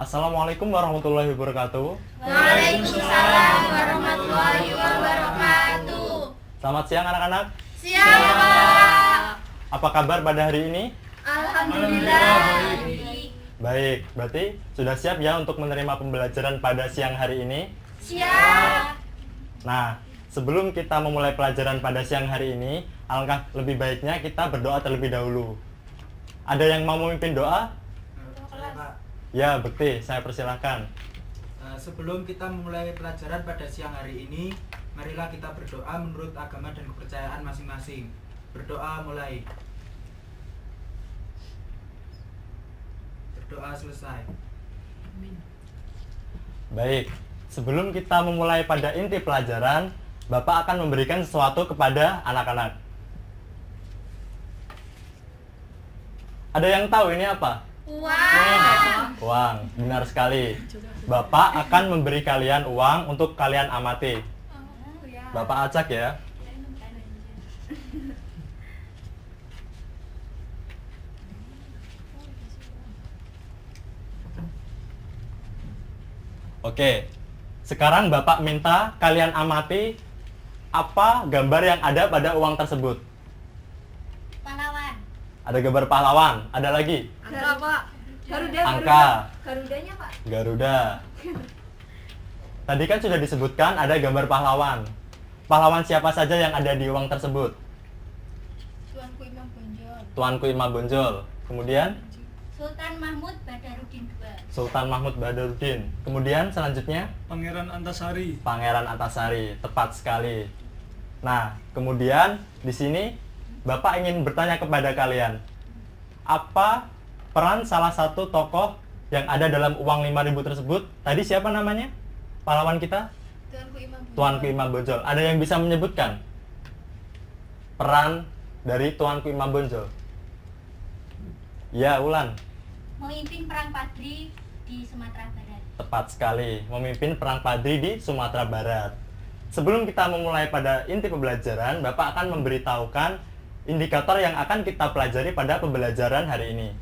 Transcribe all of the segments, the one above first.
Assalamualaikum warahmatullahi wabarakatuh. Waalaikumsalam warahmatullahi wabarakatuh. Selamat siang anak-anak. Siang, Pak. Apa kabar pada hari ini? Alhamdulillah. Baik, berarti sudah siap ya untuk menerima pembelajaran pada siang hari ini? Siap. Nah, sebelum kita memulai pelajaran pada siang hari ini, alangkah lebih baiknya kita berdoa terlebih dahulu. Ada yang mau memimpin doa? Ya, Bekti, saya persilahkan. Sebelum kita memulai pelajaran pada siang hari ini, marilah kita berdoa menurut agama dan kepercayaan masing-masing. Berdoa mulai. Berdoa selesai. Baik, sebelum kita memulai pada inti pelajaran, Bapak akan memberikan sesuatu kepada anak-anak. Ada yang tahu ini apa? Uang. Uang, benar sekali. Bapak akan memberi kalian uang untuk kalian amati. Bapak acak ya. Oke, sekarang Bapak minta kalian amati apa gambar yang ada pada uang tersebut. Pahlawan. Ada gambar pahlawan, ada lagi? Angka, Pak. Garuda. Angka. Garudanya, Pak. Garuda. Tadi kan sudah disebutkan ada gambar pahlawan. Pahlawan siapa saja yang ada di uang tersebut? Tuanku Imam Bonjol. Tuanku Imam Bonjol. Kemudian Sultan Mahmud Badarudin II. Sultan Mahmud Badarudin. Kemudian selanjutnya Pangeran Antasari. Pangeran Antasari. Tepat sekali. Nah, kemudian di sini Bapak ingin bertanya kepada kalian, apa peran salah satu tokoh yang ada dalam uang 5.000 tersebut? Tadi siapa namanya? Pahlawan kita? Tuanku Imam Bonjol. Tuanku Imam Bonjol. Ada yang bisa menyebutkan peran dari Tuanku Imam Bonjol? Ya, Ulan. Memimpin perang Padri di Sumatera Barat. Tepat sekali, memimpin perang Padri di Sumatera Barat. Sebelum kita memulai pada inti pembelajaran, Bapak akan memberitahukan indikator yang akan kita pelajari pada pembelajaran hari ini.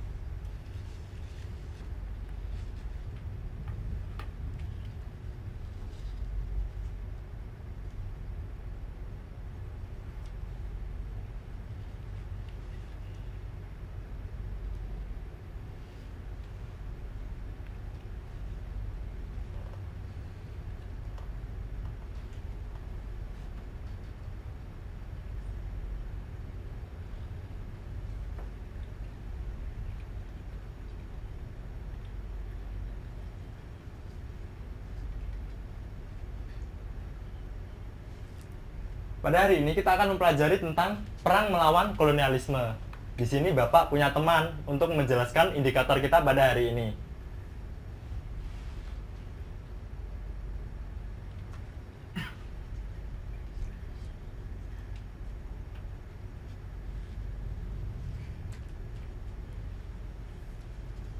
Pada hari ini kita akan mempelajari tentang perang melawan kolonialisme. Di sini Bapak punya teman untuk menjelaskan indikator kita pada hari ini.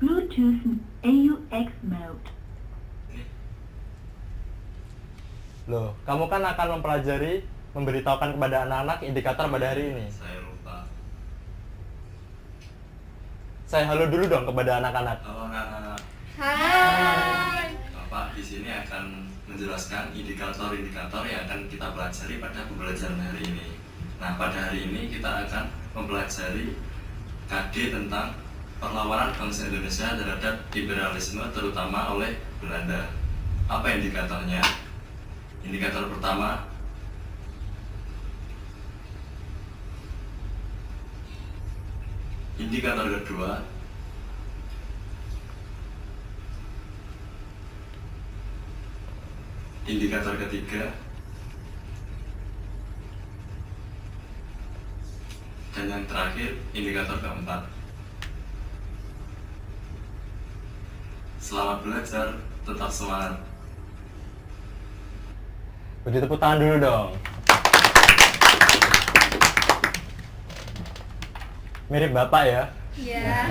Bluetooth AUX mode. Loh, kamu kan akan mempelajari, memberitahukan kepada anak-anak indikator pada hari ini. Saya lupa. Saya halo dulu dong kepada anak-anak. Halo anak-anak, Hai. Bapak di sini akan menjelaskan indikator-indikator yang akan kita pelajari pada pembelajaran hari ini. Nah, pada hari ini kita akan mempelajari KD tentang perlawanan bangsa Indonesia terhadap imperialisme terutama oleh Belanda. Apa indikatornya? Indikator pertama, indikator kedua, indikator ketiga, dan yang terakhir indikator keempat. Selamat belajar, tetap semangat. Beri tepuk tangan dulu dong. Mirip Bapak ya? Iya.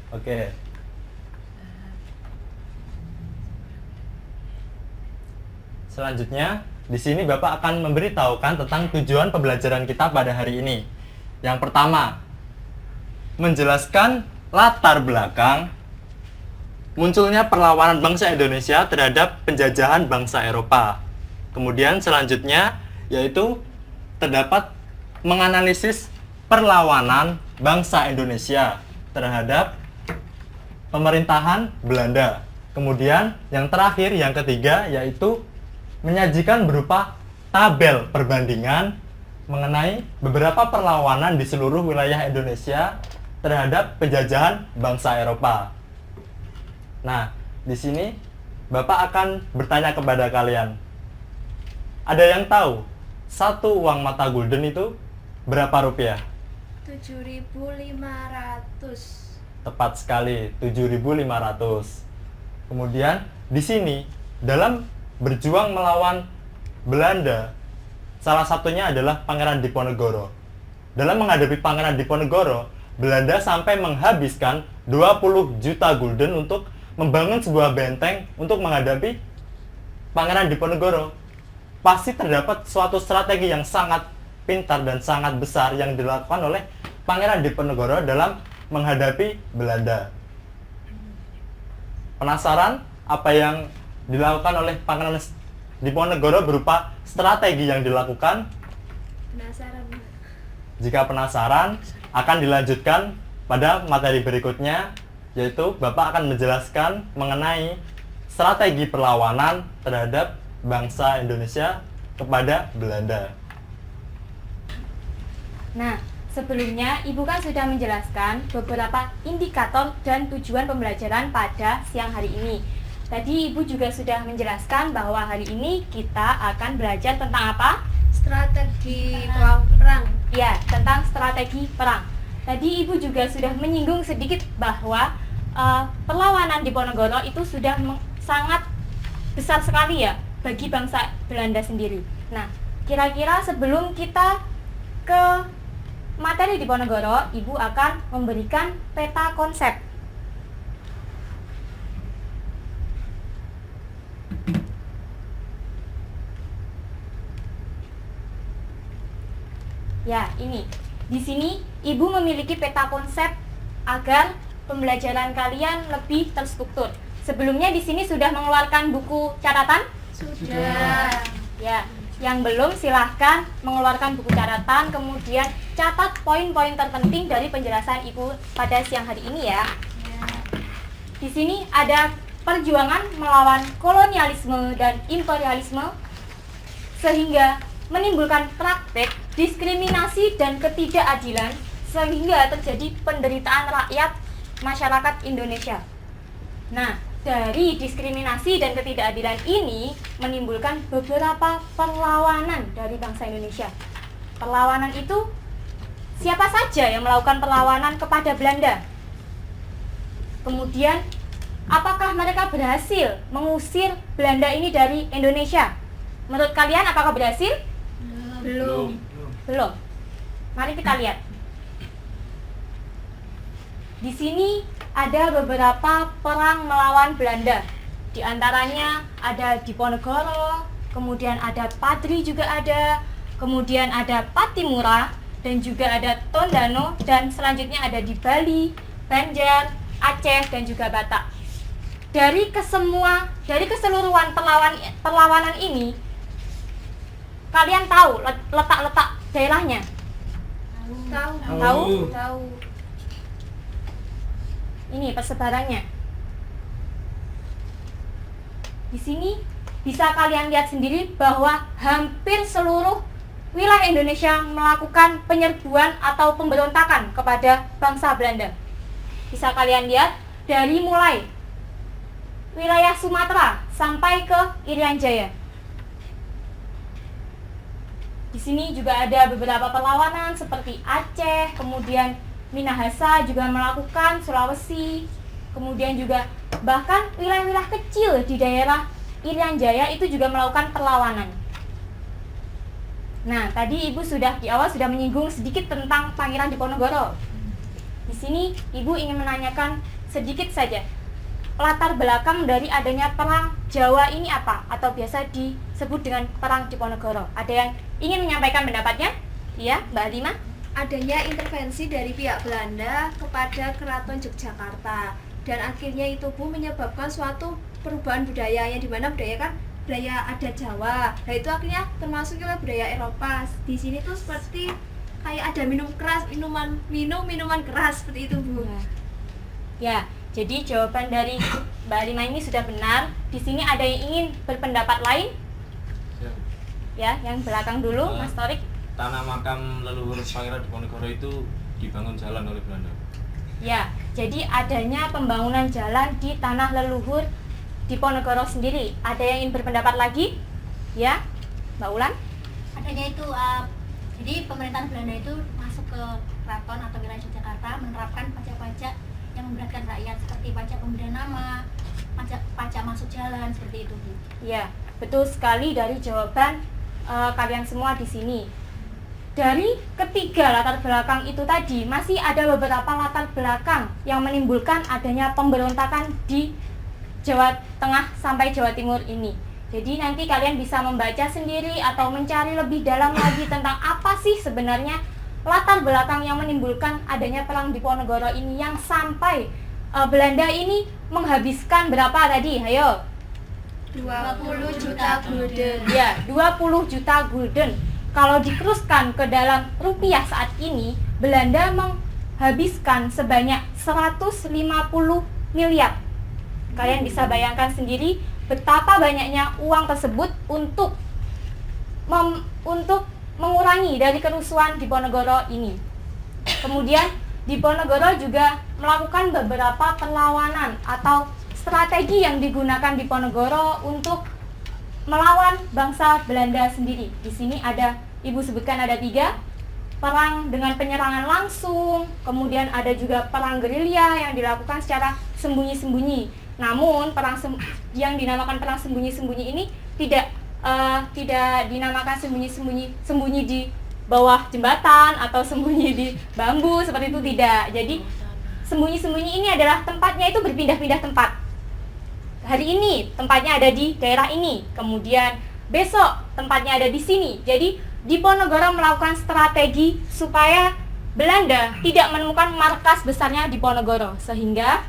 Oke. Selanjutnya, di sini Bapak akan memberitahukan tentang tujuan pembelajaran kita pada hari ini. Yang pertama, menjelaskan latar belakang munculnya perlawanan bangsa Indonesia terhadap penjajahan bangsa Eropa. Kemudian selanjutnya yaitu terdapat menganalisis perlawanan bangsa Indonesia terhadap pemerintahan Belanda. Kemudian yang terakhir, yang ketiga, yaitu menyajikan berupa tabel perbandingan mengenai beberapa perlawanan di seluruh wilayah Indonesia terhadap penjajahan bangsa Eropa. Nah, di sini Bapak akan bertanya kepada kalian. Ada yang tahu satu uang mata gulden itu berapa rupiah? 7.500. Tepat sekali, 7.500. Kemudian di sini dalam berjuang melawan Belanda, salah satunya adalah Pangeran Diponegoro. Dalam menghadapi Pangeran Diponegoro, Belanda sampai menghabiskan 20 juta gulden untuk membangun sebuah benteng untuk menghadapi Pangeran Diponegoro. Pasti terdapat suatu strategi yang sangat pintar dan sangat besar yang dilakukan oleh Pangeran Diponegoro dalam menghadapi Belanda. Penasaran apa yang dilakukan oleh Pangeran Diponegoro berupa strategi yang dilakukan? Penasaran. Jika penasaran, akan dilanjutkan pada materi berikutnya, yaitu Bapak akan menjelaskan mengenai strategi perlawanan terhadap bangsa Indonesia kepada Belanda. Nah, sebelumnya Ibu kan sudah menjelaskan beberapa indikator dan tujuan pembelajaran pada siang hari ini. Tadi Ibu juga sudah menjelaskan bahwa hari ini kita akan belajar tentang apa? Strategi perang. Ya, tentang strategi perang. Tadi Ibu juga sudah menyinggung sedikit bahwa perlawanan Diponegoro itu sudah sangat besar sekali ya bagi bangsa Belanda sendiri. Nah, kira-kira sebelum kita ke materi Diponegoro, Ibu akan memberikan peta konsep. Ya, ini. Di sini Ibu memiliki peta konsep agar pembelajaran kalian lebih terstruktur. Sebelumnya di sini sudah mengeluarkan buku catatan? Sudah. Ya, yang belum silahkan mengeluarkan buku catatan, kemudian catat poin-poin terpenting dari penjelasan Ibu pada siang hari ini ya. Di sini ada perjuangan melawan kolonialisme dan imperialisme sehingga menimbulkan praktek diskriminasi dan ketidakadilan sehingga terjadi penderitaan rakyat masyarakat Indonesia. Nah, dari diskriminasi dan ketidakadilan ini menimbulkan beberapa perlawanan dari bangsa Indonesia. Perlawanan itu siapa saja yang melakukan perlawanan kepada Belanda? Kemudian, apakah mereka berhasil mengusir Belanda ini dari Indonesia? Menurut kalian apakah berhasil? Belum. Belum. Mari kita lihat. Di sini ada beberapa perang melawan Belanda. Di antaranya ada Diponegoro, kemudian ada Padri juga ada, kemudian ada Patimura, dan juga ada Tondano, dan selanjutnya ada di Bali, Banjar, Aceh, dan juga Batak. Dari keseluruhan perlawanan ini, kalian tahu letak-letak daerahnya? Tahu? Ini persebarannya. Di sini bisa kalian lihat sendiri bahwa hampir seluruh wilayah Indonesia melakukan penyerbuan atau pemberontakan kepada bangsa Belanda. Bisa kalian lihat dari mulai wilayah Sumatera sampai ke Irian Jaya. Di sini juga ada beberapa perlawanan seperti Aceh, kemudian Minahasa juga melakukan, Sulawesi, kemudian juga bahkan wilayah-wilayah kecil di daerah Irian Jaya itu juga melakukan perlawanan. Nah, tadi Ibu di awal sudah menyinggung sedikit tentang Pangeran Diponegoro. Di sini Ibu ingin menanyakan sedikit saja latar belakang dari adanya perang Jawa ini apa, atau biasa disebut dengan perang Diponegoro. Ada yang ingin menyampaikan pendapatnya? Iya, Mbak Alima? Adanya intervensi dari pihak Belanda kepada Keraton Yogyakarta dan akhirnya itu Bu menyebabkan suatu perubahan budaya, yang dimana budaya kan budaya adat Jawa. Nah itu akhirnya termasuk juga budaya Eropa. Di sini tuh seperti kayak ada minum minuman keras seperti itu Bu. Ya, jadi jawaban dari Mbak Lima ini sudah benar. Di sini ada yang ingin berpendapat lain? Ya, yang belakang dulu, Mas Torik. Tanah makam leluhur Pangeran Diponegoro itu dibangun jalan oleh Belanda. Ya, jadi adanya pembangunan jalan di tanah leluhur Diponegoro sendiri. Ada yang ingin berpendapat lagi? Ya, Mbak Ulan? Adanya itu jadi pemerintahan Belanda itu masuk ke keraton atau wilayah Yogyakarta menerapkan pajak-pajak yang memberatkan rakyat seperti pajak pemberian nama, pajak masuk jalan seperti itu Bu. Ya, betul sekali dari jawaban kalian semua di sini. Dari ketiga latar belakang itu tadi, masih ada beberapa latar belakang yang menimbulkan adanya pemberontakan di Jawa Tengah sampai Jawa Timur ini. Jadi nanti kalian bisa membaca sendiri atau mencari lebih dalam lagi tentang apa sih sebenarnya latar belakang yang menimbulkan adanya perang Diponegoro ini, yang sampai Belanda ini menghabiskan berapa tadi? Ayo. 20 juta gulden. Ya, 20 juta gulden. Kalau dikeruskan ke dalam rupiah saat ini, Belanda menghabiskan sebanyak 150 miliar. Kalian bisa bayangkan sendiri betapa banyaknya uang tersebut untuk mengurangi dari kerusuhan Diponegoro ini. Kemudian Diponegoro juga melakukan beberapa perlawanan atau strategi yang digunakan Diponegoro untuk melawan bangsa Belanda sendiri. Di sini Ibu sebutkan ada 3. Perang dengan penyerangan langsung, kemudian ada juga perang gerilya yang dilakukan secara sembunyi-sembunyi. Namun yang dinamakan perang sembunyi-sembunyi ini tidak dinamakan sembunyi di bawah jembatan atau sembunyi di bambu, seperti itu tidak. Jadi sembunyi-sembunyi ini adalah tempatnya itu berpindah-pindah tempat. Hari ini tempatnya ada di daerah ini, kemudian besok tempatnya ada di sini. Jadi Diponegoro melakukan strategi supaya Belanda tidak menemukan markas besarnya Diponegoro, sehingga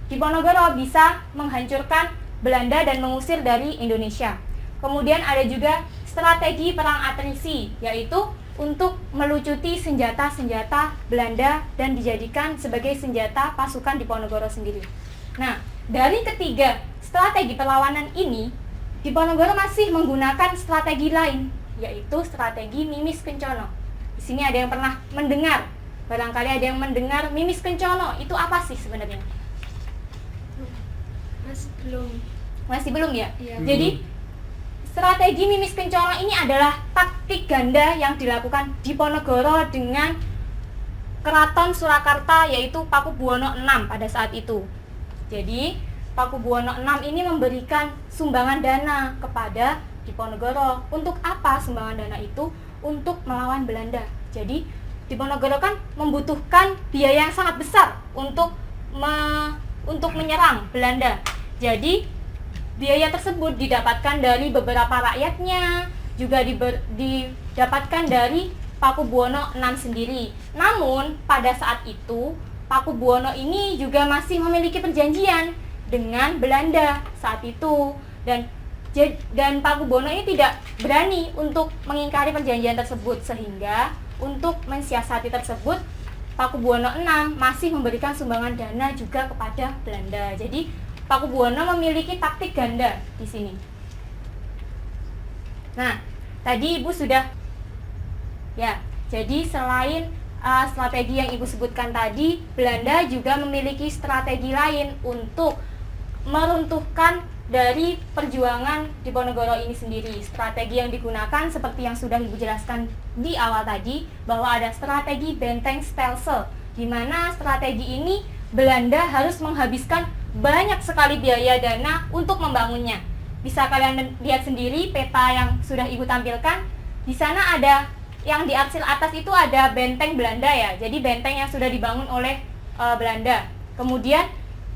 Diponegoro bisa menghancurkan Belanda dan mengusir dari Indonesia. Kemudian ada juga strategi perang atrisi, yaitu untuk melucuti senjata-senjata Belanda dan dijadikan sebagai senjata pasukan Diponegoro sendiri. Nah, dari ketiga strategi perlawanan ini, Diponegoro masih menggunakan strategi lain, yaitu strategi Mimis Kencono. Di sini ada yang pernah mendengar, barangkali ada yang mendengar Mimis Kencono itu apa sih sebenarnya? Masih belum ya? Iya. Jadi strategi Mimis Kencono ini adalah taktik ganda yang dilakukan Diponegoro dengan Keraton Surakarta, yaitu Pakubuwono VI pada saat itu. Jadi Pakubuwono VI ini memberikan sumbangan dana kepada Diponegoro. Untuk apa sumbangan dana itu? Untuk melawan Belanda. Jadi Diponegoro kan membutuhkan biaya yang sangat besar untuk menyerang Belanda. Jadi biaya tersebut didapatkan dari beberapa rakyatnya, juga didapatkan dari Pakubuwono VI sendiri. Namun pada saat itu Pakubuwono ini juga masih memiliki perjanjian dengan Belanda saat itu, dan Pakubuwono ini tidak berani untuk mengingkari perjanjian tersebut, sehingga untuk mensiasati tersebut Pakubuwono VI masih memberikan sumbangan dana juga kepada Belanda. Jadi Pakubuwono memiliki taktik ganda di sini. Nah, tadi Ibu sudah ya. Jadi selain strategi yang Ibu sebutkan tadi, Belanda juga memiliki strategi lain untuk meruntuhkan dari perjuangan Diponegoro ini sendiri. Strategi yang digunakan seperti yang sudah Ibu jelaskan di awal tadi, bahwa ada strategi benteng stelsel, di mana strategi ini Belanda harus menghabiskan banyak sekali biaya dana untuk membangunnya. Bisa kalian lihat sendiri peta yang sudah Ibu tampilkan. Di sana ada yang di arsil atas itu ada benteng Belanda ya. Jadi benteng yang sudah dibangun oleh Belanda. Kemudian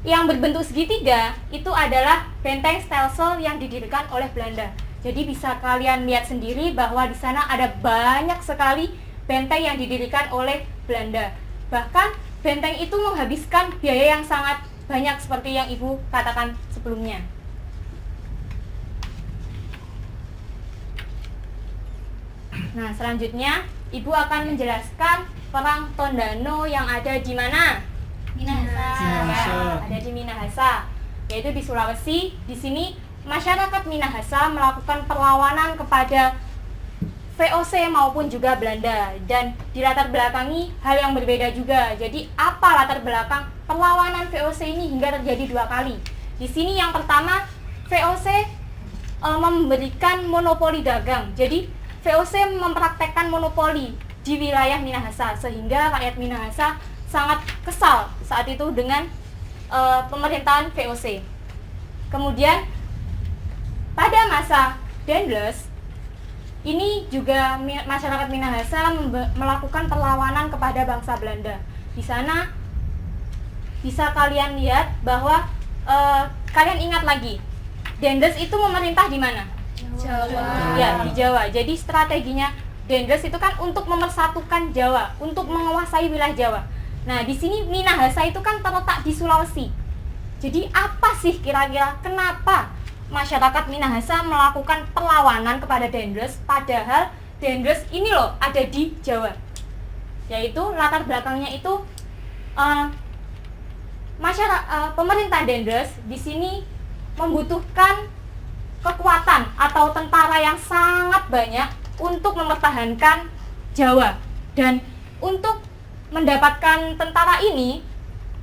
yang berbentuk segitiga itu adalah benteng stelsel yang didirikan oleh Belanda. Jadi bisa kalian lihat sendiri bahwa di sana ada banyak sekali benteng yang didirikan oleh Belanda. Bahkan benteng itu menghabiskan biaya yang sangat banyak seperti yang Ibu katakan sebelumnya. Nah, selanjutnya Ibu akan menjelaskan perang Tondano yang ada di mana? Minahasa. Ya, ada di Minahasa, yaitu di Sulawesi. Di sini masyarakat Minahasa melakukan perlawanan kepada VOC maupun juga Belanda, dan dilatar belakangi hal yang berbeda juga. Jadi apa latar belakang perlawanan VOC ini hingga terjadi 2 kali? Di sini yang pertama, VOC memberikan monopoli dagang. Jadi VOC mempraktekkan monopoli di wilayah Minahasa, sehingga rakyat Minahasa sangat kesal saat itu dengan pemerintahan VOC. Kemudian pada masa Dendles ini juga masyarakat Minahasa melakukan perlawanan kepada bangsa Belanda. Di sana bisa kalian lihat bahwa kalian ingat lagi, Dendles itu memerintah di mana? Jawa. Ya, di Jawa. Jadi strateginya Dendles itu kan untuk memersatukan Jawa, untuk menguasai wilayah Jawa. Nah, di sini Minahasa itu kan terletak di Sulawesi. Jadi apa sih kira-kira kenapa masyarakat Minahasa melakukan perlawanan kepada Dendles, padahal Dendles ini loh ada di Jawa? Yaitu latar belakangnya itu pemerintah Dendles di sini membutuhkan kekuatan atau tentara yang sangat banyak untuk mempertahankan Jawa. Dan untuk mendapatkan tentara ini,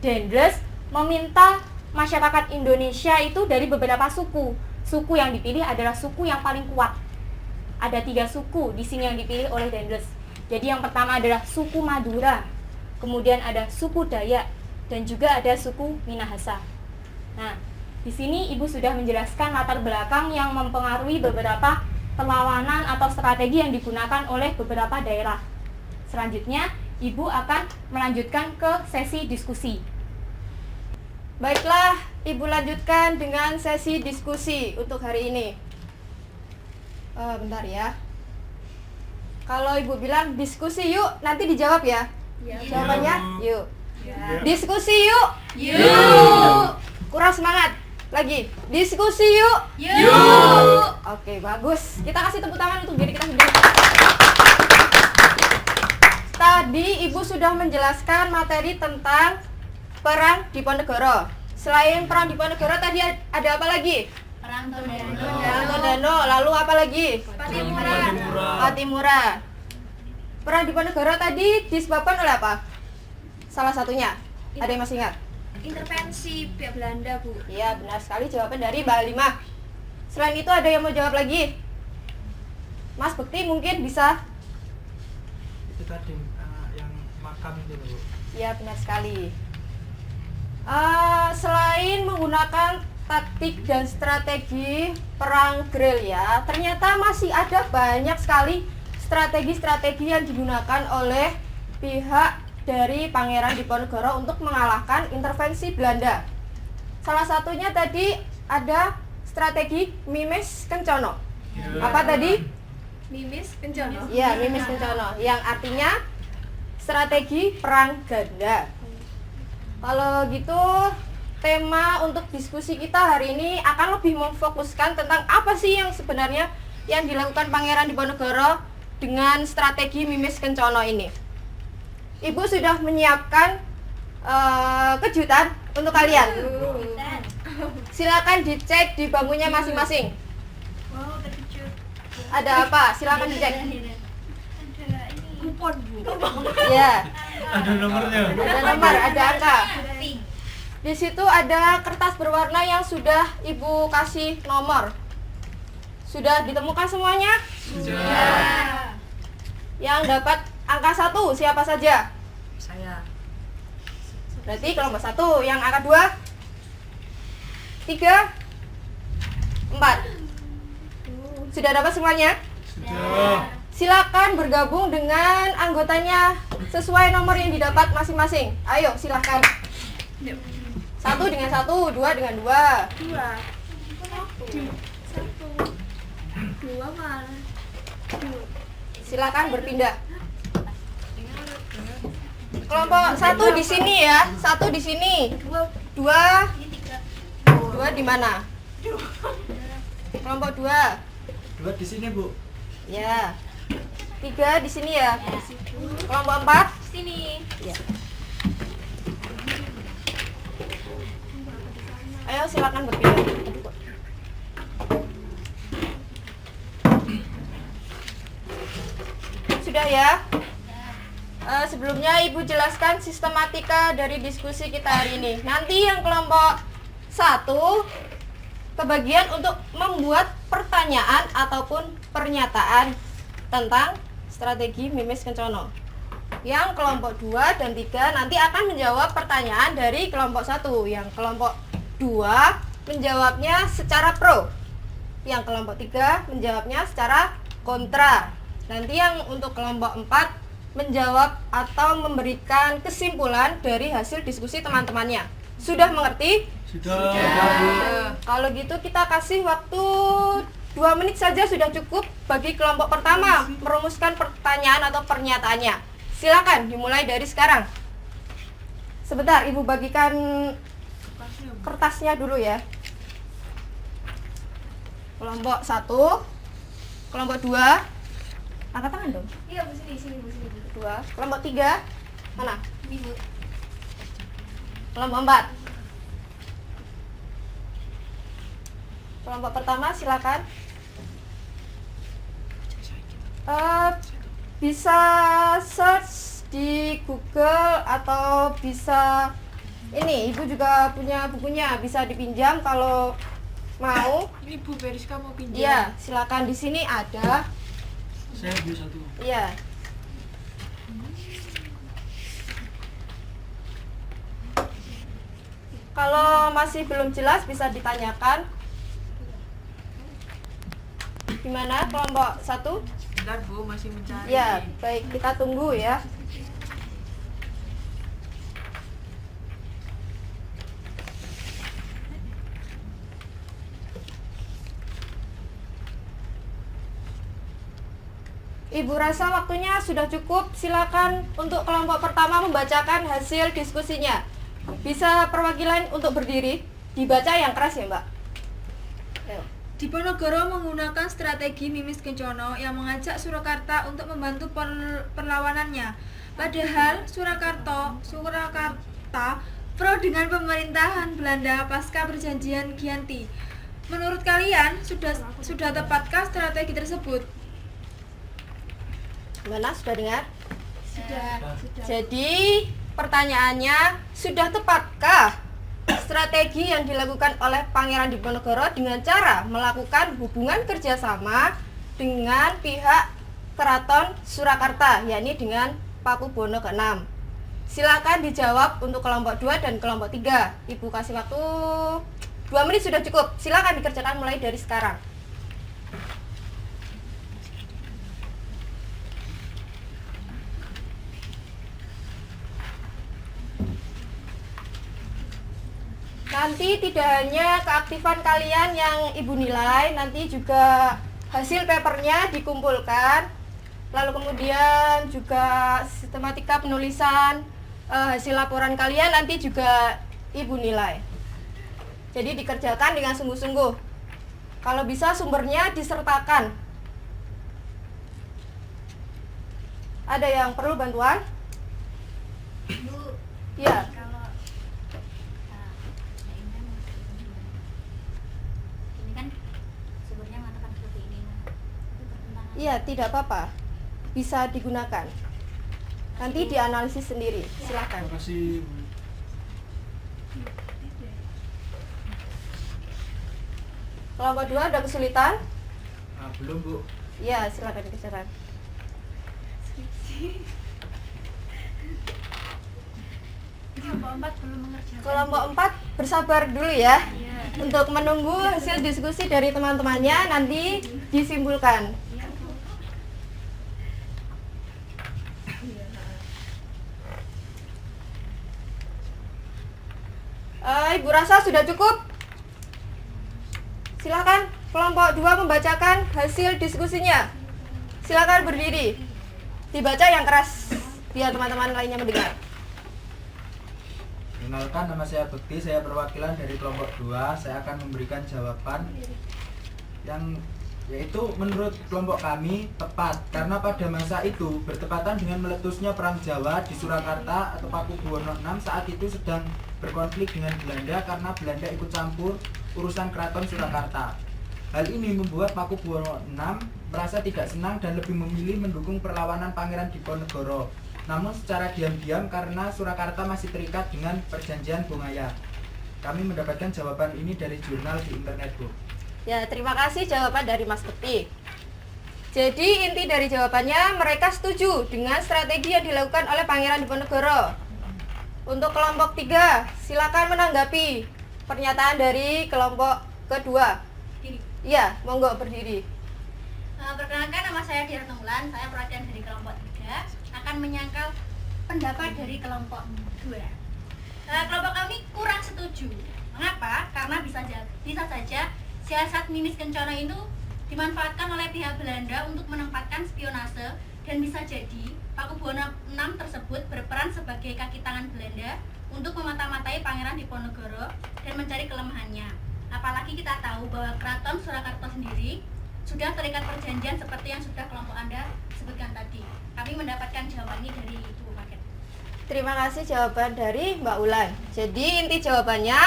Dendles meminta masyarakat Indonesia itu dari beberapa suku. Suku yang dipilih adalah suku yang paling kuat. Ada 3 suku di sini yang dipilih oleh Dendles. Jadi yang pertama adalah suku Madura, kemudian ada suku Dayak, dan juga ada suku Minahasa. Nah, di sini Ibu sudah menjelaskan latar belakang yang mempengaruhi beberapa perlawanan atau strategi yang digunakan oleh beberapa daerah. Selanjutnya, Ibu akan melanjutkan ke sesi diskusi. Baiklah, Ibu lanjutkan dengan sesi diskusi untuk hari ini. Bentar ya. Kalau Ibu bilang diskusi yuk, nanti dijawab ya. Jawabannya yuk. Diskusi yuk. Yuk. Kurang semangat. Lagi. Diskusi yuk. Yuk. Oke, bagus. Kita kasih tepuk tangan untuk diri kita sendiri. Tadi Ibu sudah menjelaskan materi tentang perang Diponegoro. Selain perang Diponegoro tadi ada apa lagi? Perang Tondano. Perang Tondano. Lalu apa lagi? Patimura. Perang Diponegoro tadi disebabkan oleh apa? Salah satunya. Ada yang masih ingat? Intervensi pihak Belanda, Bu. Iya, benar sekali jawaban dari Mbak Halimah. Selain itu ada yang mau jawab lagi? Mas Bekti mungkin bisa? Itu tadi yang makam itu loh. Iya, benar sekali. Selain menggunakan taktik dan strategi perang gerilya, ternyata masih ada banyak sekali strategi-strategi yang digunakan oleh pihak dari Pangeran Diponegoro untuk mengalahkan intervensi Belanda. Salah satunya tadi ada strategi Mimis Kencono. Apa tadi? Mimis Kencono. Iya, Mimis Kencono, yang artinya strategi perang ganda. Kalau gitu, tema untuk diskusi kita hari ini akan lebih memfokuskan tentang apa sih yang sebenarnya yang dilakukan Pangeran Diponegoro dengan strategi Mimis Kencono ini. Ibu sudah menyiapkan kejutan untuk kalian. Silakan dicek di bangkunya masing-masing. Wow, terkejut. Ada apa? Silakan dicek. Ada ini. Kupon, Bu. Ya, Ada nomornya. ada nomor, ada angka. Pink. Di situ ada kertas berwarna yang sudah Ibu kasih nomor. Sudah ditemukan semuanya? Ya. Yang dapat angka 1 siapa saja? Saya. Berarti kelompok 1. Yang angka 2? 3? 4. Sudah dapat semuanya? Sudah. Silakan bergabung dengan anggotanya sesuai nomor yang didapat masing-masing. Ayo, silakan. 1 dengan 1, 2 dengan 2. 2 mana? Silakan berpindah. Kelompok 1 di sini ya. 1 di sini. 2 Ini 3. 2 di mana? Kelompok 2. 2 di sini, Bu. Ya. 3 di sini ya. Kelompok 4. Sini. Ya. Ayo silakan berpindah. Sudah ya? Sebelumnya Ibu jelaskan sistematika dari diskusi kita hari ini. Nanti yang kelompok 1 kebagian untuk membuat pertanyaan ataupun pernyataan tentang strategi Mimis Kencono. Yang kelompok 2 dan 3 nanti akan menjawab pertanyaan dari kelompok 1. Yang kelompok 2 menjawabnya secara pro. Yang kelompok 3 menjawabnya secara kontra. Nanti yang untuk kelompok 4 menjawab atau memberikan kesimpulan dari hasil diskusi teman-temannya. Sudah mengerti? Sudah. Kalau gitu kita kasih waktu 2 menit saja sudah cukup bagi kelompok pertama merumuskan pertanyaan atau pernyataannya. Silakan dimulai dari sekarang. Sebentar, Ibu bagikan kertasnya dulu ya. Kelompok 1, kelompok 2, angkat tangan dong. Iya, Bu, sini. 2, kelompok 3, mana? Ini, Bu. Kelompok 4. Kelompok pertama silakan. Bisa search di Google atau bisa ini, Ibu juga punya bukunya, bisa dipinjam kalau mau. Ini Bu Beriska mau pinjam. Iya, silakan, di sini ada. Saya ambil 1. Iya. Kalau masih belum jelas bisa ditanyakan. Gimana kelompok 1? Bentar Bu, masih mencari. Ya, baik, kita tunggu ya. Ibu rasa waktunya sudah cukup. Silakan untuk kelompok pertama membacakan hasil diskusinya. Bisa perwakilan untuk berdiri. Dibaca yang keras ya, Mbak. Ayo. Diponegoro menggunakan strategi Mimis Kencono yang mengajak Surakarta untuk membantu perlawanannya. Padahal Surakarta pro dengan pemerintahan Belanda pasca perjanjian Giyanti. Menurut kalian sudah tepatkah strategi tersebut? Gimana, sudah dengar? Sudah. Jadi pertanyaannya, sudah tepatkah strategi yang dilakukan oleh Pangeran Diponegoro dengan cara melakukan hubungan kerjasama dengan pihak Keraton Surakarta, yakni dengan Pakubono ke-6? Silakan dijawab untuk kelompok 2 dan kelompok 3. Ibu kasih waktu 2 menit sudah cukup. Silakan dikerjakan mulai dari sekarang. Nanti tidak hanya keaktifan kalian yang Ibu nilai, nanti juga hasil papernya dikumpulkan. Lalu kemudian juga sistematika penulisan, hasil laporan kalian nanti juga Ibu nilai. Jadi dikerjakan dengan sungguh-sungguh. Kalau bisa sumbernya disertakan. Ada yang perlu bantuan? Bu, Ya. kalau ini kan sumbernya mengatakan seperti ini. Itu bertentangan. Iya, tidak apa-apa. Bisa digunakan. Nanti dianalisis sendiri. Silakan. Terima kasih. Kelompok 2 ada kesulitan? Belum, Bu. Iya, silakan dikerjakan. Kelompok 4 belum mengerjakan. Kelompok 4 bersabar dulu ya. Untuk menunggu hasil diskusi dari teman-temannya nanti disimpulkan. Ibu rasa sudah cukup? Silakan kelompok 2 membacakan hasil diskusinya. Silakan berdiri. Dibaca yang keras biar teman-teman lainnya mendengar. Perkenalkan, nama saya Bekti, saya perwakilan dari kelompok 2. Saya akan memberikan jawaban yang yaitu menurut kelompok kami tepat karena pada masa itu bertepatan dengan meletusnya Perang Jawa di Surakarta atau Pakubuwono VI. Saat itu sedang berkonflik dengan Belanda karena Belanda ikut campur urusan keraton Surakarta. Hal ini membuat Pakubuwono VI merasa tidak senang dan lebih memilih mendukung perlawanan Pangeran Diponegoro. Namun secara diam-diam karena Surakarta masih terikat dengan perjanjian Bongaya. Kami mendapatkan jawaban ini dari jurnal di internet, Bu. Ya, terima kasih jawaban dari Mas Bekti. Jadi inti dari jawabannya, mereka setuju dengan strategi yang dilakukan oleh Pangeran Diponegoro. Untuk kelompok 3, silakan menanggapi pernyataan dari kelompok kedua. Iya, monggo berdiri. Perkenalkan, nama saya Dian Tunggulan, saya perwakilan dari kelompok 3 akan menyangkal pendapat dari kelompok 2. Kelompok kami kurang setuju. Mengapa? Karena bisa saja siasat Mimis Kencono itu dimanfaatkan oleh pihak Belanda untuk menempatkan spionase dan bisa jadi Pakubuwono VI tersebut berperan sebagai kaki tangan Belanda untuk memata-matai Pangeran Diponegoro dan mencari kelemahannya. Apalagi kita tahu bahwa Keraton Surakarta sendiri sudah terikat perjanjian seperti yang sudah kelompok Anda sebutkan tadi. Kami mendapatkan jawaban ini dari Ibu Paket. Terima kasih jawaban dari Mbak Ulan. Jadi inti jawabannya,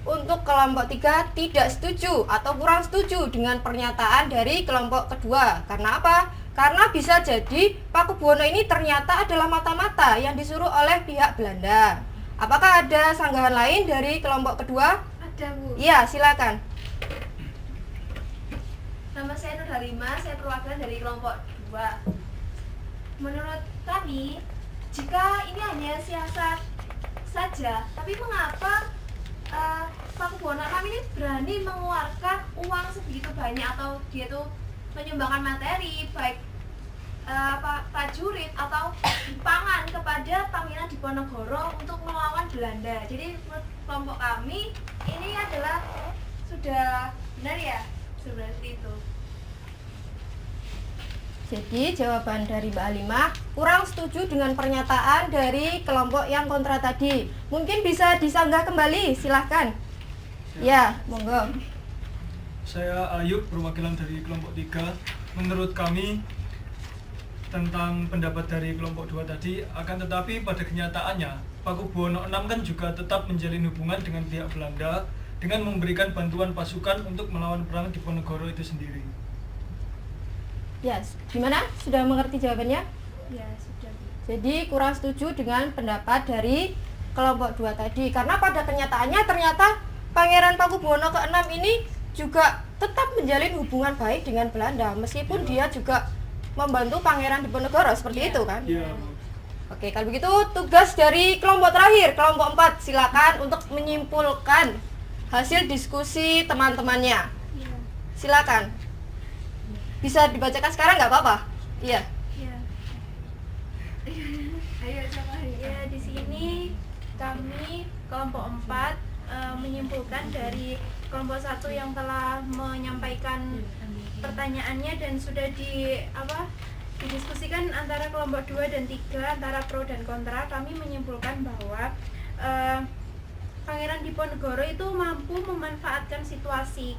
untuk kelompok 3 tidak setuju atau kurang setuju dengan pernyataan dari kelompok kedua. Karena apa? Karena bisa jadi Pakubuwono ini ternyata adalah mata-mata yang disuruh oleh pihak Belanda. Apakah ada sanggahan lain dari kelompok kedua? Ada, Bu. Iya, silakan. Nama saya Nur Halimah, saya perwakilan dari kelompok 2. Menurut kami, jika ini hanya siasat saja, tapi mengapa Pakubuwono VI ini berani mengeluarkan uang sebegitu banyak atau dia tuh menyumbangkan materi baik prajurit atau pangan kepada Pangeran Diponegoro untuk melawan Belanda. Jadi menurut kelompok kami ini adalah sudah benar ya, seperti itu. Jadi jawaban dari Mbak Halimah kurang setuju dengan pernyataan dari kelompok yang kontra tadi. Mungkin bisa disanggah kembali, silahkan. Ya, monggo. Saya Ayub, perwakilan dari kelompok 3. Menurut kami tentang pendapat dari kelompok 2 tadi, akan tetapi pada kenyataannya Pakubuwono VI kan juga tetap menjalin hubungan dengan pihak Belanda dengan memberikan bantuan pasukan untuk melawan perang Diponegoro itu sendiri. Ya, gimana? Sudah mengerti jawabannya? Ya, sudah. Jadi kurang setuju dengan pendapat dari kelompok 2 tadi. Karena pada kenyataannya ternyata Pangeran Pakubuwono ke-6 ini juga tetap menjalin hubungan baik dengan Belanda. Meskipun dia juga membantu Pangeran Diponegoro, seperti itu kan? Iya. Oke, kalau begitu tugas dari kelompok terakhir, kelompok 4. Silakan untuk menyimpulkan hasil diskusi teman-temannya. Silakan. Bisa dibacakan sekarang nggak apa-apa? Iya. Ya. Ayo coba. Ya, di sini kami kelompok 4 menyimpulkan dari kelompok 1 yang telah menyampaikan pertanyaannya dan sudah didiskusikan antara kelompok 2 dan 3 antara pro dan kontra. Kami menyimpulkan bahwa Pangeran Diponegoro itu mampu memanfaatkan situasi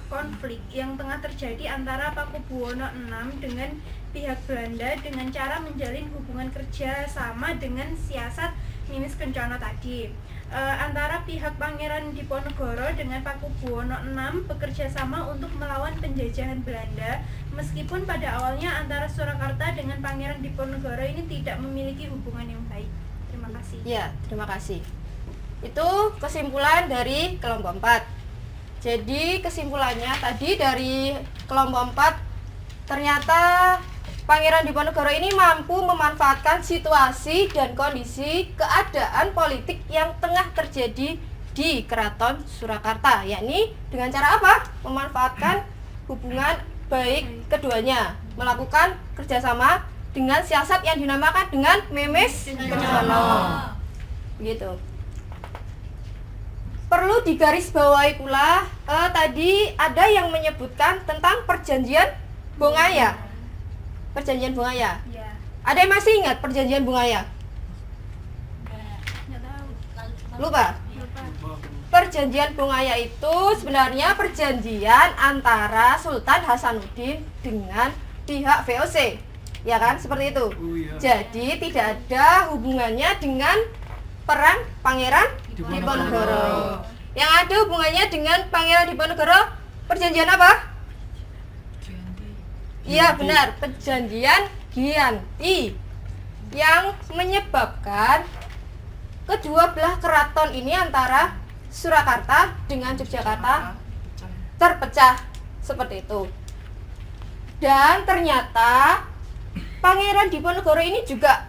konflik yang tengah terjadi antara Pakubuwono VI dengan pihak Belanda dengan cara menjalin hubungan kerja sama dengan siasat Mimis Kencono tadi. Antara pihak Pangeran Diponegoro dengan Pakubuwono VI bekerja sama untuk melawan penjajahan Belanda, meskipun pada awalnya antara Surakarta dengan Pangeran Diponegoro ini tidak memiliki hubungan yang baik. Terima kasih. Ya, terima kasih. Itu kesimpulan dari kelompok 4. Jadi kesimpulannya tadi dari kelompok 4, ternyata Pangeran Diponegoro ini mampu memanfaatkan situasi dan kondisi keadaan politik yang tengah terjadi di Keraton Surakarta, yakni dengan cara apa? Memanfaatkan hubungan baik keduanya, melakukan kerjasama dengan siasat yang dinamakan dengan Mimis Kencono. Begitu. Perlu digarisbawahi pula, tadi ada yang menyebutkan tentang perjanjian Bongaya. Perjanjian Bongaya. Ya. Ada yang masih ingat perjanjian Bongaya? Nggak tahu. Lupa? Perjanjian Bungaya itu sebenarnya perjanjian antara Sultan Hasanuddin dengan pihak VOC, ya kan? Seperti itu. Jadi tidak ada hubungannya dengan perang Pangeran Diponegoro. Yang ada hubungannya dengan Pangeran Diponegoro perjanjian apa? Iya benar, perjanjian Giyanti yang menyebabkan kedua belah keraton ini antara Surakarta dengan Yogyakarta terpecah seperti itu. Dan ternyata Pangeran Diponegoro ini juga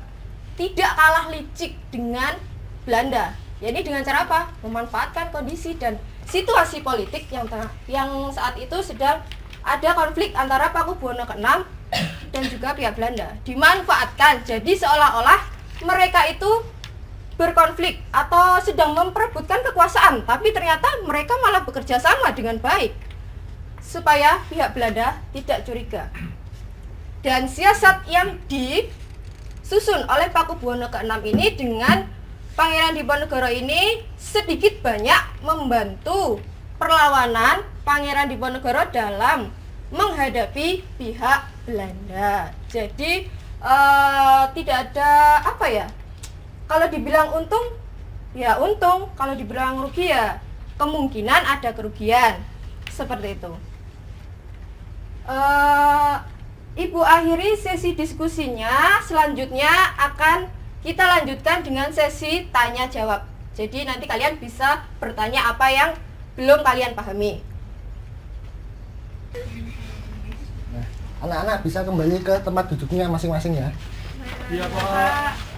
tidak kalah licik dengan Belanda. Jadi dengan cara apa? Memanfaatkan kondisi dan situasi politik yang saat itu sedang ada konflik antara Pakubuwono ke-6 dan juga pihak Belanda. Dimanfaatkan. Jadi seolah-olah mereka itu berkonflik atau sedang memperebutkan kekuasaan, tapi ternyata mereka malah bekerja sama dengan baik supaya pihak Belanda tidak curiga. Dan siasat yang disusun oleh Pakubuwono ke-6 ini dengan Pangeran Diponegoro ini sedikit banyak membantu perlawanan Pangeran Diponegoro dalam menghadapi pihak Belanda. Jadi tidak ada apa ya? Kalau dibilang untung, ya untung. Kalau dibilang rugi, ya kemungkinan ada kerugian. Seperti itu. Ibu akhiri sesi diskusinya. Selanjutnya akan kita lanjutkan dengan sesi tanya jawab. Jadi nanti kalian bisa bertanya apa yang belum kalian pahami. Nah, anak-anak bisa kembali ke tempat duduknya masing-masing ya. Iya Pak.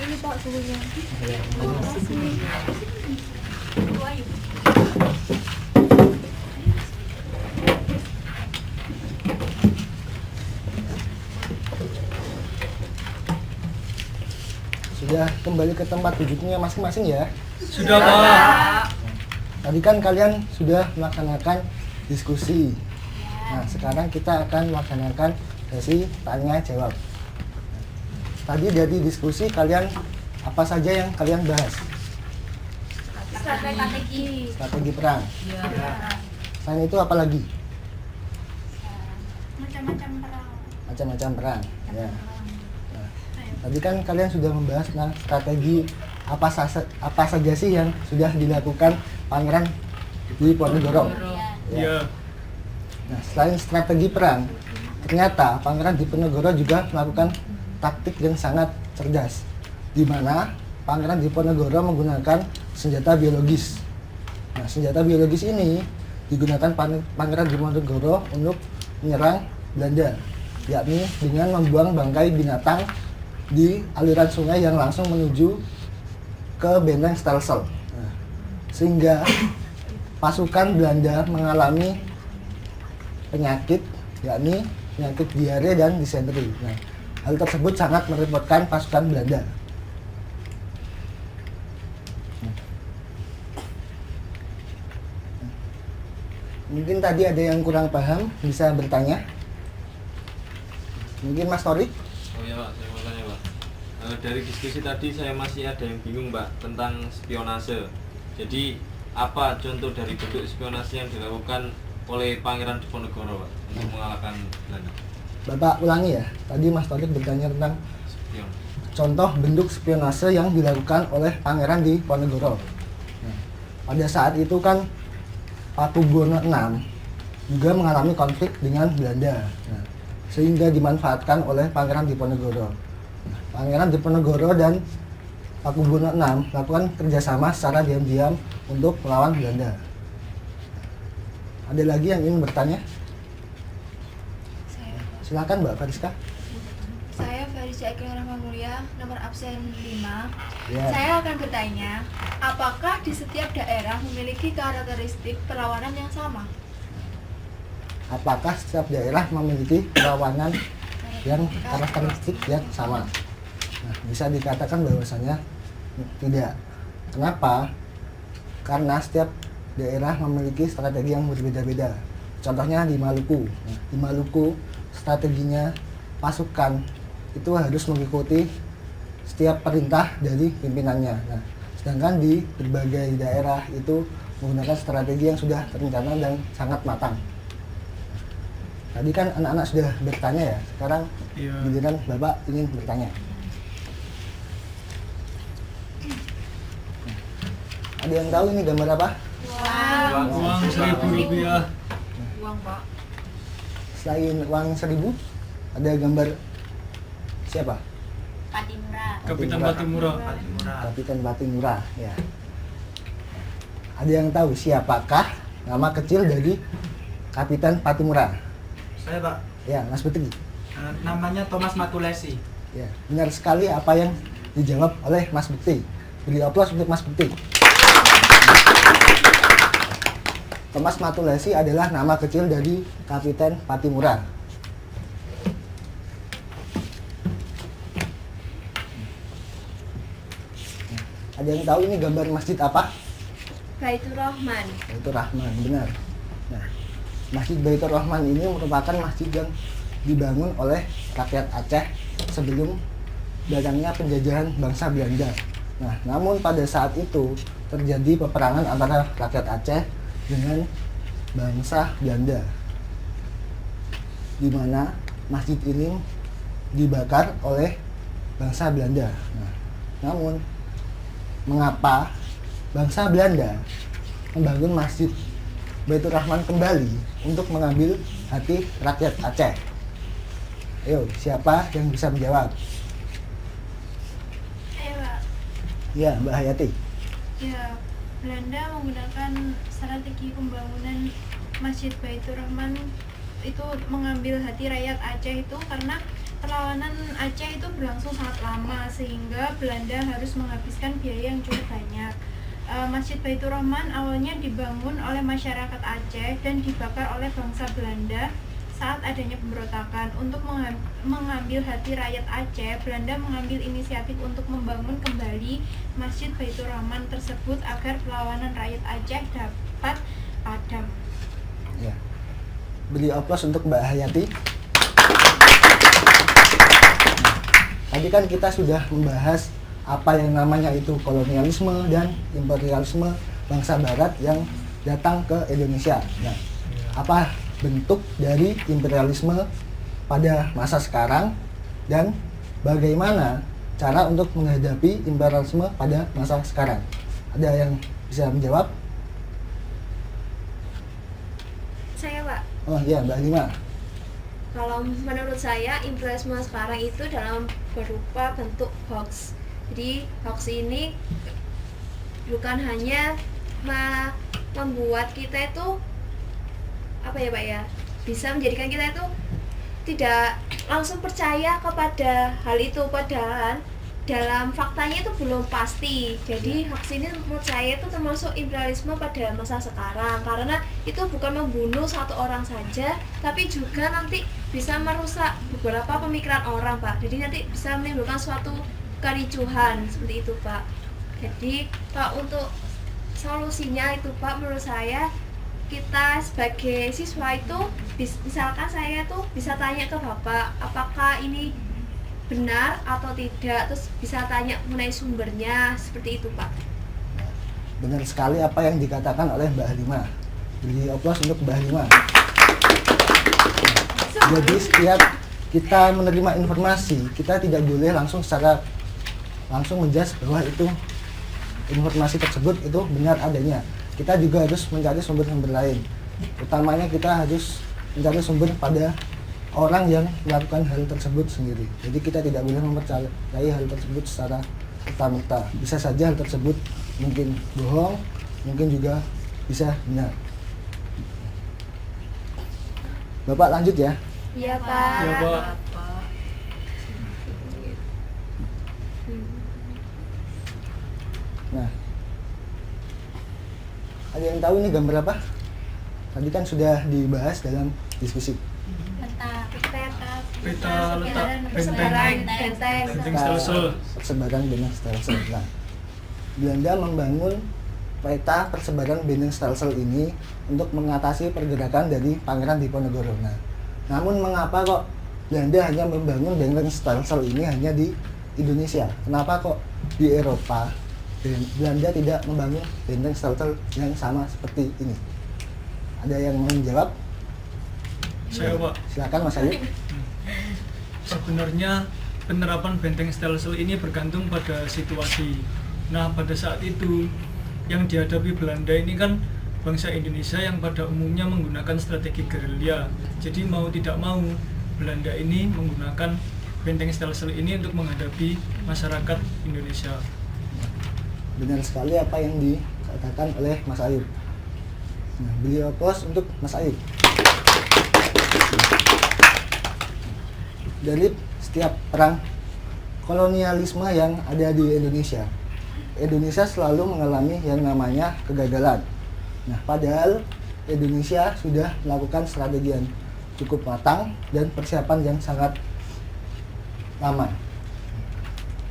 Ini Pak bukunya. Sudah kembali ke tempat duduknya masing-masing ya. Sudah Pak. Tadi kan kalian sudah melaksanakan diskusi. Nah, sekarang kita akan melaksanakan sesi tanya jawab. Tadi dari diskusi kalian apa saja yang kalian bahas? Strategi perang. Selain itu apa lagi? Macam-macam perang. Ya. Nah, tadi kan kalian sudah membahas tentang strategi apa saja sih yang sudah dilakukan Pangeran Diponegoro. Iya. Nah, selain strategi perang, ternyata Pangeran Diponegoro juga melakukan taktik yang sangat cerdas, di mana Pangeran Diponegoro menggunakan senjata biologis. Nah, senjata biologis ini digunakan Pangeran Diponegoro untuk menyerang Belanda, yakni dengan membuang bangkai binatang di aliran sungai yang langsung menuju ke benteng Stelsel. Nah, sehingga pasukan Belanda mengalami penyakit, yakni penyakit diare dan disenteri. Nah, hal tersebut sangat merepotkan pasukan Belanda. Mungkin tadi ada yang kurang paham, bisa bertanya. Mungkin Mas Torik? Oh iya Pak, saya mau tanya Pak. Dari diskusi tadi saya masih ada yang bingung Pak tentang spionase. Jadi apa contoh dari bentuk spionase yang dilakukan oleh Pangeran Diponegoro Pak untuk mengalahkan Belanda? Bapak ulangi ya, tadi Mas Torik bertanya tentang Spion. contoh bentuk spionase yang dilakukan oleh Pangeran Diponegoro. Nah, pada saat itu kan Pakubuwono VI juga mengalami konflik dengan Belanda, nah, sehingga dimanfaatkan oleh Pangeran Diponegoro. Nah, Pangeran Diponegoro dan Pakubuwono VI melakukan kerjasama secara diam-diam untuk melawan Belanda. Ada lagi yang ingin bertanya? Silakan Mbak Fariska. Saya Fariska Ikhlas Rahmamulia, nomor absen 5. Ya. Saya akan bertanya, apakah di setiap daerah memiliki karakteristik perlawanan yang sama? Apakah setiap daerah memiliki perlawanan yang karakteristik yang sama? Nah, bisa dikatakan bahwasanya tidak. Kenapa? Karena setiap daerah memiliki strategi yang berbeda-beda. Contohnya di Maluku. Nah, di Maluku strateginya pasukan itu harus mengikuti setiap perintah dari pimpinannya. Nah, sedangkan di berbagai daerah itu menggunakan strategi yang sudah terencana dan sangat matang. Tadi kan anak-anak sudah bertanya ya, sekarang Iya. giliran Bapak ingin bertanya. Ada yang tahu ini gambar apa? Uang Rp1.000. Uang, Pak. Selain uang 1.000, ada gambar siapa? Patimura. Kapitan Patimura. Kapitan Patimura, ya. Ada yang tahu siapakah nama kecil dari Kapitan Patimura? Saya Pak, Ya, Mas Betri. namanya Thomas Matulesi. Ya, benar sekali apa yang dijawab oleh Mas Bekti. Beri aplaus untuk Mas Bekti. Thomas Matulesi adalah nama kecil dari Kapitan Patimura. Ada yang tahu ini gambar masjid apa? Baitur Rahman. Baitur Rahman, benar. Nah, Masjid Baitur Rahman ini merupakan masjid yang dibangun oleh rakyat Aceh sebelum datangnya penjajahan bangsa Belanda. Nah, namun pada saat itu terjadi peperangan antara rakyat Aceh dengan bangsa Belanda, di mana masjid ini dibakar oleh bangsa Belanda. Nah, namun mengapa bangsa Belanda membangun Masjid Baitur Rahman kembali untuk mengambil hati rakyat Aceh? Ayo, siapa yang bisa menjawab? Ayo Pak. Ya, Mbak Hayati. Ya, Belanda menggunakan strategi pembangunan Masjid Baitur Rahman itu mengambil hati rakyat Aceh itu karena perlawanan Aceh itu berlangsung sangat lama sehingga Belanda harus menghabiskan biaya yang cukup banyak. Masjid Baitur Rahman awalnya dibangun oleh masyarakat Aceh dan dibakar oleh bangsa Belanda saat adanya pemberontakan. Untuk mengambil hati rakyat Aceh, Belanda mengambil inisiatif untuk membangun kembali Masjid Baitur Rahman tersebut agar perlawanan rakyat Aceh dapat padam. Ya. Beri aplaus untuk Mbak Hayati. Tadi kan kita sudah membahas apa yang namanya itu kolonialisme dan imperialisme bangsa barat yang datang ke Indonesia. Nah, apa bentuk dari imperialisme pada masa sekarang dan bagaimana cara untuk menghadapi imperialisme pada masa sekarang? Ada yang bisa menjawab? Saya Pak. Oh iya, Mbak Lima. Kalau menurut saya imperialisme sekarang itu dalam berupa bentuk hoax. Jadi hoax ini bukan hanya membuat kita itu apa ya Pak ya, bisa menjadikan kita itu tidak langsung percaya kepada hal itu, padahal dalam faktanya itu belum pasti. Jadi hoax ini menurut saya itu termasuk imperialisme pada masa sekarang karena itu bukan membunuh satu orang saja, tapi juga nanti bisa merusak beberapa pemikiran orang Pak. Jadi nanti bisa menimbulkan suatu kericuhan seperti itu Pak. Jadi Pak, untuk solusinya itu Pak, menurut saya kita sebagai siswa itu misalkan saya tuh bisa tanya ke Bapak apakah ini benar atau tidak, terus bisa tanya mengenai sumbernya, seperti itu Pak. Benar sekali apa yang dikatakan oleh Mbak Halima. Beri aplaus untuk Mbak Halima. Jadi setiap kita menerima informasi, kita tidak boleh langsung menjudge bahwa itu informasi tersebut itu benar adanya. Kita juga harus mencari sumber-sumber lain. Utamanya kita harus mencari sumber pada orang yang melakukan hal tersebut sendiri. Jadi kita tidak boleh mempercayai hal tersebut secara serta-merta. Bisa saja hal tersebut mungkin bohong, mungkin juga bisa benar. Bapak lanjut ya. Iya Pak. Iya Pak. Nah, ada yang tahu ini gambar apa? Tadi kan sudah dibahas dalam diskusi. Peta letak Benteng. benteng Stelsel. Persebaran benteng Stelsel. Nah, Belanda membangun peta persebaran benteng Stelsel ini untuk mengatasi pergerakan dari Pangeran Diponegoro. Nah, namun mengapa kok Belanda hanya membangun benteng Stelsel ini hanya di Indonesia. Kenapa kok di Eropa Belanda tidak membangun benteng Stelsel yang sama seperti ini? Ada yang mau menjawab? Saya, Pak. Silakan Mas Ayu. Sebenarnya penerapan benteng Stelsel ini bergantung pada situasi. Nah, pada saat itu yang dihadapi Belanda ini kan bangsa Indonesia yang pada umumnya menggunakan strategi gerilya. Jadi mau tidak mau Belanda ini menggunakan benteng Stelsel ini untuk menghadapi masyarakat Indonesia. Benar sekali apa yang dikatakan oleh Mas Ayub. Nah, beliau pos untuk Mas Ayub. Dari setiap perang kolonialisme yang ada di Indonesia, Indonesia selalu mengalami yang namanya kegagalan. Nah, padahal Indonesia sudah melakukan strategi yang cukup matang dan persiapan yang sangat lama.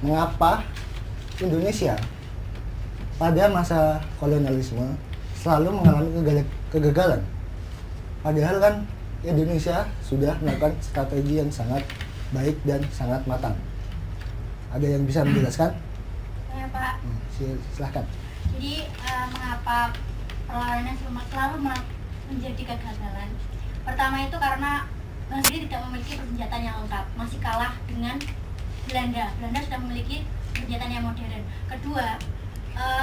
Mengapa Indonesia pada masa kolonialisme selalu mengalami kegagalan? Padahal kan Indonesia sudah melakukan strategi yang sangat baik dan sangat matang. Ada yang bisa menjelaskan? Ya, Pak. Silahkan. Jadi mengapa perlawanan selalu menjadi kegagalan? Pertama itu karena Bang Sri tidak memiliki persenjataan yang lengkap, masih kalah dengan Belanda. Belanda sudah memiliki persenjataan yang modern. Kedua,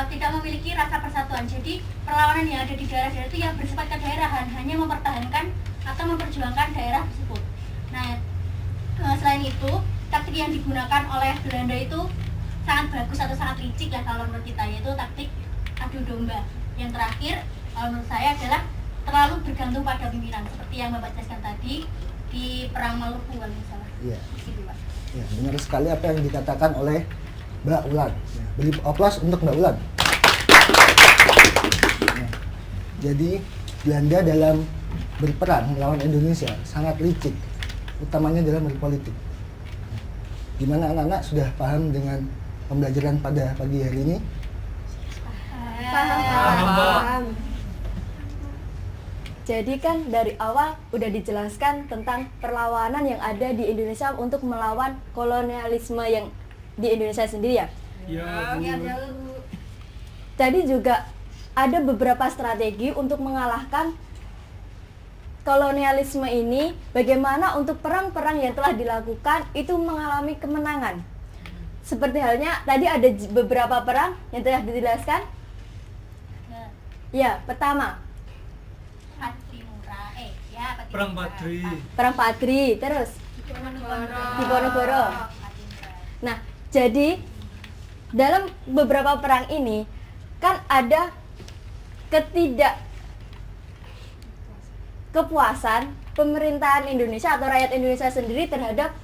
tidak memiliki rasa persatuan. Jadi perlawanan yang ada di daerah-daerah itu yang bersifat kedaerahan, hanya mempertahankan atau memperjuangkan daerah tersebut. Nah, selain itu, taktik yang digunakan oleh Belanda itu sangat bagus atau sangat licik lah kalau menurut kita, yaitu taktik adu domba. Yang terakhir, kalau menurut saya adalah terlalu bergantung pada pimpinan, seperti yang Bapak jelaskan tadi di Perang Maluku kalau misalnya. Iya. Gitu, Pak. Ya, benar sekali apa yang dikatakan oleh Mbak Ulan. Ya, beri aplaus untuk Mbak Ulan. Ya, jadi Belanda dalam berperang melawan Indonesia sangat licik, utamanya dalam berpolitik. Gimana anak-anak sudah paham dengan pembelajaran pada pagi hari ini? Paham. Jadi kan dari awal udah dijelaskan tentang perlawanan yang ada di Indonesia untuk melawan kolonialisme yang di Indonesia sendiri ya. Ya, Bu. Tadi juga ada beberapa strategi untuk mengalahkan kolonialisme ini. Bagaimana untuk perang-perang yang telah dilakukan itu mengalami kemenangan. Seperti halnya tadi ada beberapa perang yang telah dijelaskan. Ya, pertama Perang Padri. Perang Padri, terus Diponegoro. Nah, jadi dalam beberapa perang ini kan ada kepuasan pemerintahan Indonesia atau rakyat Indonesia sendiri terhadap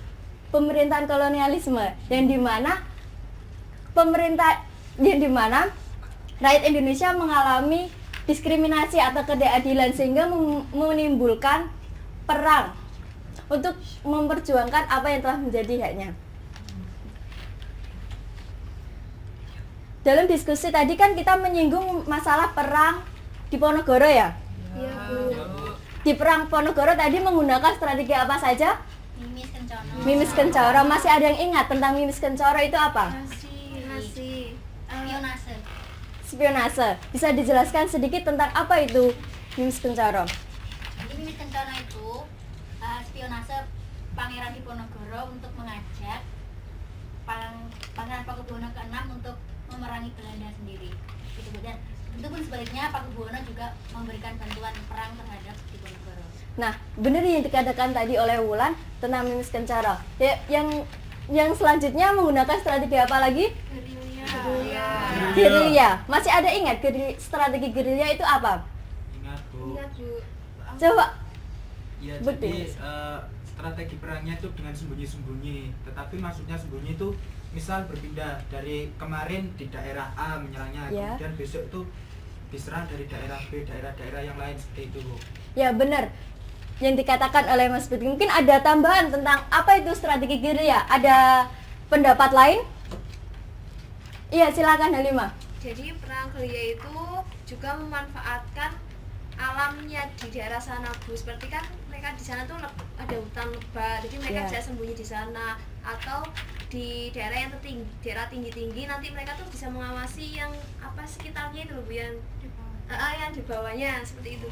pemerintahan kolonialisme, yang dimana rakyat Indonesia mengalami diskriminasi atau ketidakadilan sehingga menimbulkan perang untuk memperjuangkan apa yang telah menjadi haknya. Dalam diskusi tadi kan kita menyinggung masalah perang Diponegoro ya? Iya, Bu. Di perang Ponegoro tadi menggunakan strategi apa saja? Mimis Kencana. Mimis Kencana. Masih ada yang ingat tentang Mimis Kencana itu apa? Nasi. Spionase. Spionase. Bisa dijelaskan sedikit tentang apa itu Mimis Kencana? Jadi Mimis Kencana itu spionase Pangeran Diponegoro untuk mengajak Pangeran Pakubuwono ke-6 untuk memerangi Belanda sendiri. Gitu, dan itu pun sebaliknya Pakubuwono juga memberikan bantuan perang terhadap Diponegoro. Nah, benar yang dikatakan tadi oleh Wulan tentang Mimis Kencana. Ya, yang selanjutnya menggunakan strategi apa lagi? Gerilya. Masih ada ingat strategi gerilya itu apa? Ingat, Bu. Coba. Ya, Betul. jadi strategi perangnya itu dengan sembunyi-sembunyi. Tetapi maksudnya sembunyi itu misal berpindah dari kemarin di daerah A menyerangnya, Ya. kemudian besok itu diserang dari daerah B, daerah-daerah yang lain seperti itu, Bu. Ya, benar. Yang dikatakan oleh Mas Putri. Mungkin ada tambahan tentang apa itu strategi gerilya. Ada pendapat lain? Iya, silakan Halimah. Jadi perang gerilya itu juga memanfaatkan alamnya di daerah sana, Bu. Seperti kan mereka di sana tuh ada hutan lebat, jadi mereka Iya. bisa sembunyi di sana, atau di daerah yang daerah tinggi-tinggi nanti mereka tuh bisa mengawasi yang apa sekitarnya itu loh, Bu, yang di bawahnya seperti itu.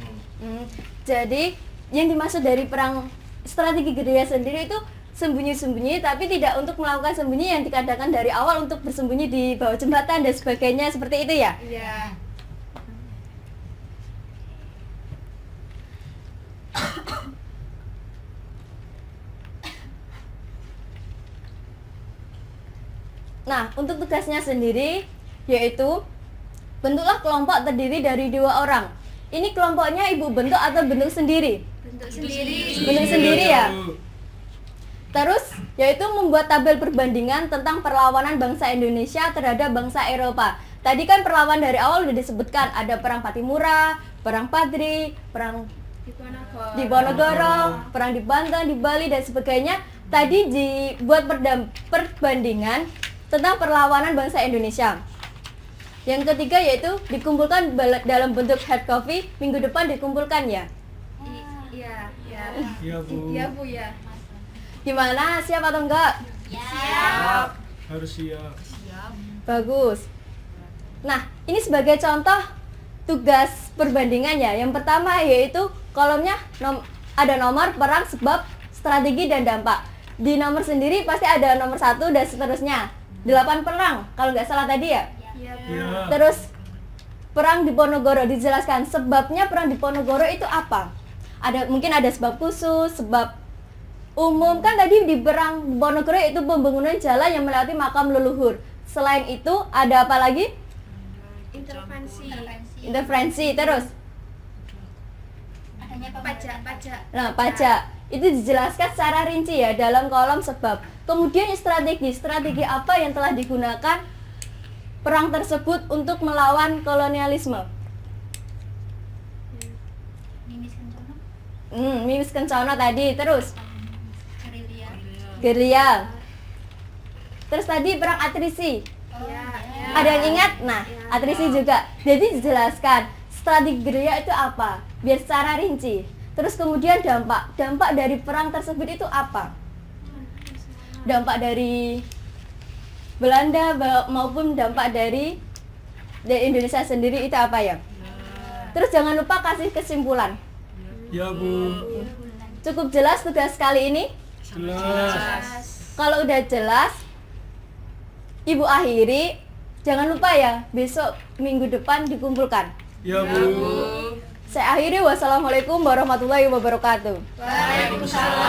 Jadi yang dimaksud dari perang strategi gerilya sendiri itu sembunyi-sembunyi, tapi tidak untuk melakukan sembunyi yang dikatakan dari awal untuk bersembunyi di bawah jembatan dan sebagainya, seperti itu ya? Iya. Nah, untuk tugasnya sendiri yaitu bentuklah kelompok terdiri dari 2 orang. Ini kelompoknya ibu bentuk atau bentuk sendiri? Bentuk sendiri. Bentuk sendiri ya. Terus yaitu membuat tabel perbandingan tentang perlawanan bangsa Indonesia terhadap bangsa Eropa. Tadi kan perlawanan dari awal udah disebutkan, ada perang Patimura, perang Padri, perang di Ponorogo, perang di Banten, di Bali dan sebagainya. Tadi dibuat perbandingan tentang perlawanan bangsa Indonesia. Yang ketiga yaitu dikumpulkan dalam bentuk hard copy, minggu depan dikumpulkan ya. Iya, iya. Iya, Bu. Iya, Bu, ya. Gimana, siap atau enggak? Siap. Harus siap. Bagus. Nah, ini sebagai contoh tugas perbandingannya. Yang pertama yaitu kolomnya ada nomor, perang, sebab, strategi, dan dampak. Di nomor sendiri pasti ada nomor 1 dan seterusnya. 8 perang, kalau nggak salah tadi ya. Iya. Terus perang di Ponorogo dijelaskan sebabnya perang di Ponorogo itu apa? Mungkin ada sebab khusus, sebab umum. Kan tadi di perang di Ponorogo itu pembangunan jalan yang melewati makam leluhur. Selain itu ada apa lagi? Intervensi. Terus Adanya Pajak. nah, pajak itu dijelaskan secara rinci ya dalam kolom sebab. Kemudian strategi apa yang telah digunakan perang tersebut untuk melawan kolonialisme? Mimis Kencono tadi. Terus gerilya. Terus tadi perang atrisi. Ada yang ingat? Nah, atrisi juga. Jadi dijelaskan strategi gerilya itu apa? Biar secara rinci. Terus kemudian dampak dari perang tersebut itu apa? Dampak dari Belanda maupun dampak dari Indonesia sendiri itu apa ya? Terus jangan lupa kasih kesimpulan. Ya, Bu. Cukup jelas tugas kali ini? Jelas. Kalau udah jelas, Ibu akhiri. Jangan lupa ya, besok minggu depan dikumpulkan. Ya, Bu. Saya akhiri, wassalamualaikum warahmatullahi wabarakatuh. Waalaikumsalam.